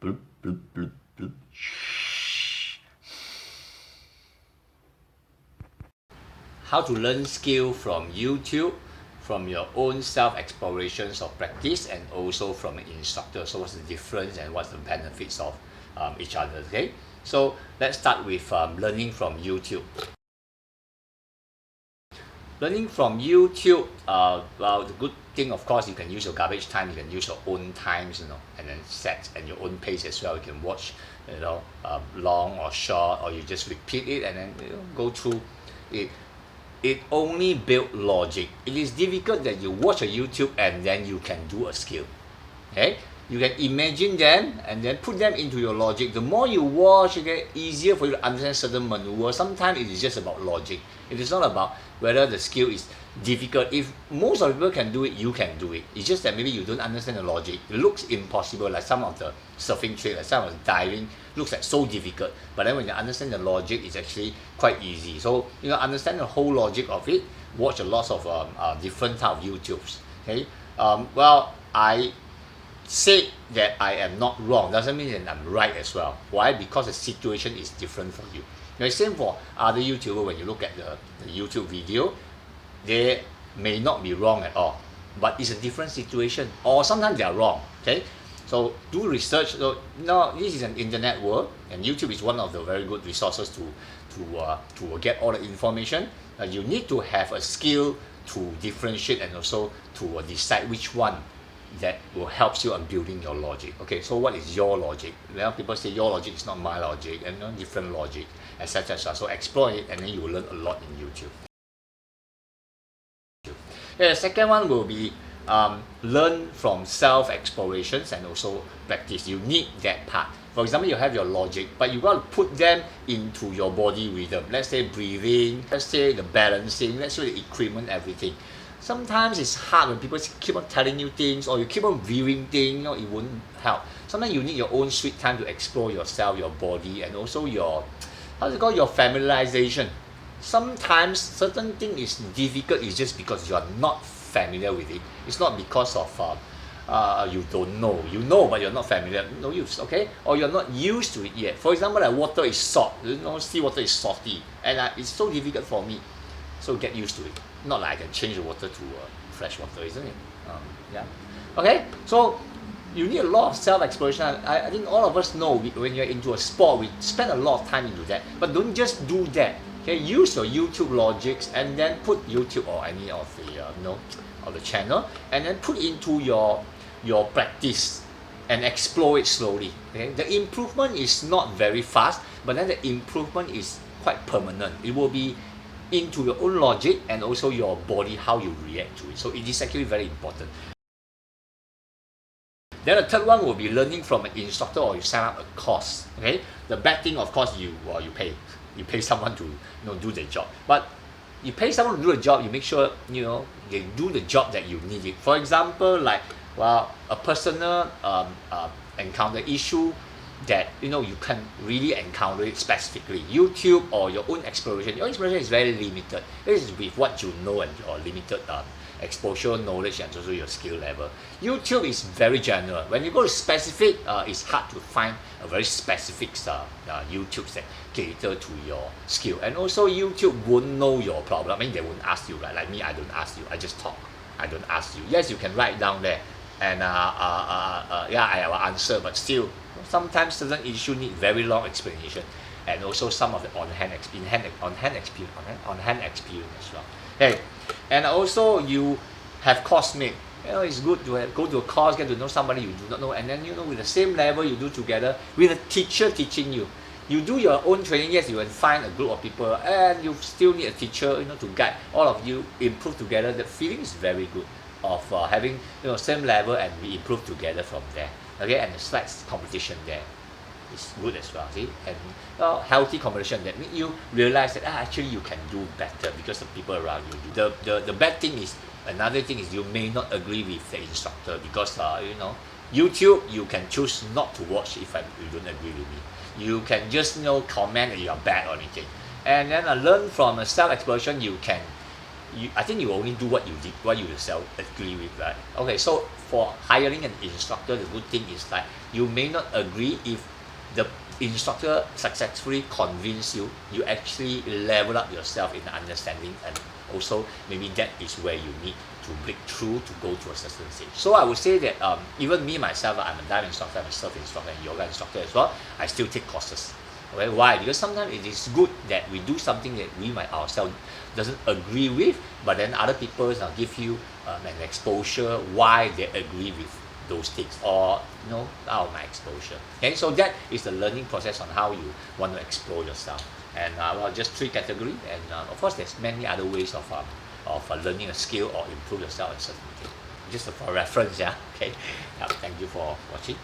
Bloop, bloop, bloop, bloop. How to learn skill from YouTube, from your own self-explorations or practice, and also from an instructor. So what's the difference and what's the benefits of each other, okay? So let's start with learning from YouTube. Learning from YouTube, well, the good thing, of course, you can use your garbage time, you can use your own times, and then set and your own pace as well. You can watch, long or short, or you just repeat it and then go through it. It only builds logic. It is difficult that you watch a YouTube and then you can do a skill. Okay? You can imagine them and then put them into your logic. The more you watch, it gets easier for you to understand certain maneuvers. Sometimes it is just about logic. It is not about whether the skill is difficult. If most of the people can do it, you can do it. It's just that maybe you don't understand the logic. It looks impossible, like some of the surfing tricks, like some of the diving, looks like so difficult. But then when you understand the logic, it's actually quite easy. So understand the whole logic of it. Watch a lot of different type of YouTubes. Okay. Well, I say that I am not wrong doesn't mean that I'm right as well. Why? Because the situation is different for you. Now, same for other YouTubers. When you look at the YouTube video, they may not be wrong at all, but it's a different situation, or sometimes they are wrong. Okay, so do research. So now this is an internet world, and YouTube is one of the very good resources to get all the information. You need to have a skill to differentiate and also to decide which one that will help you on building your logic. Okay, so what is your logic? Well, people say your logic is not my logic, and different logic, etc. So explore it, and then you will learn a lot in YouTube. Yeah, the second one will be learn from self-explorations and also practice. You need that part. For example, you have your logic, but you got to put them into your body rhythm. Let's say breathing, let's say the balancing, let's say the equipment, everything. Sometimes it's hard when people keep on telling you things, or you keep on viewing things, it won't help. Sometimes you need your own sweet time to explore yourself, your body, and also your, your familiarization. Sometimes certain thing is difficult is just because you are not familiar with it. It's not because of you don't know. You know, but you're not familiar. No use, okay? Or you're not used to it yet. For example, like water is salt. Seawater is salty, and it's so difficult for me. So get used to it. Not like I can change the water to fresh water, isn't it? Yeah. Okay. So you need a lot of self-exploration. I think all of us know when you're into a sport, we spend a lot of time into that. But don't just do that. Okay. Use your YouTube logics and then put YouTube or any of the of the channel, and then put into your practice and explore it slowly. Okay. The improvement is not very fast, but then the improvement is quite permanent. It will be into your own logic and also your body, how you react to it. So it is actually very important. Then the third one will be learning from an instructor, or you sign up a course. Okay, the bad thing, of course, you pay someone to do the job. But you pay someone to do the job, you make sure they do the job that you need it. For example, like a personal encounter issue that you can really encounter it specifically. YouTube or your own exploration. Your exploration is very limited. This is with what you know and your limited exposure, knowledge, and also your skill level. YouTube is very general. When you go to specific, it's hard to find a very specific YouTubes that cater to your skill. And also YouTube won't know your problem. I mean, they won't ask you, right? Like me, I don't ask you. I just talk. I don't ask you. Yes, you can write down there, and yeah, I will answer. But still, sometimes certain issue need very long explanation, and also some of the on-hand experience as well. Hey, and also you have course mate. It's good to go to a course, get to know somebody you do not know, and then with the same level you do together with a teacher teaching you. You do your own training, yes, you will find a group of people, and you still need a teacher, to guide all of you improve together. The feeling is very good of having same level, and we improve together from there. Okay, and the slight competition there is good as well. See, and healthy competition that make you realize that actually you can do better because the people around you. The bad thing is, another thing is, you may not agree with the instructor because YouTube, you can choose not to watch if you don't agree with me. You can just comment that you are bad or anything, and then learn from a self-exploration. I think you only do what you did, what you yourself agree with, right? Okay, so for hiring an instructor, the good thing is like you may not agree. If the instructor successfully convince you, you actually level up yourself in understanding, and also maybe that is where you need to break through to go to a certain stage. So I would say that even me myself, I'm a dive instructor, I'm a surf instructor, and yoga instructor as well. I still take courses. Okay, why? Because sometimes it is good that we do something that we might ourselves doesn't agree with, but then other people give you an exposure why they agree with those things, or out of my exposure. Okay, so that is the learning process on how you want to explore yourself. And just 3 categories, and of course there's many other ways of learning a skill or improve yourself in certain things. Just for reference, yeah. Okay. Thank you for watching.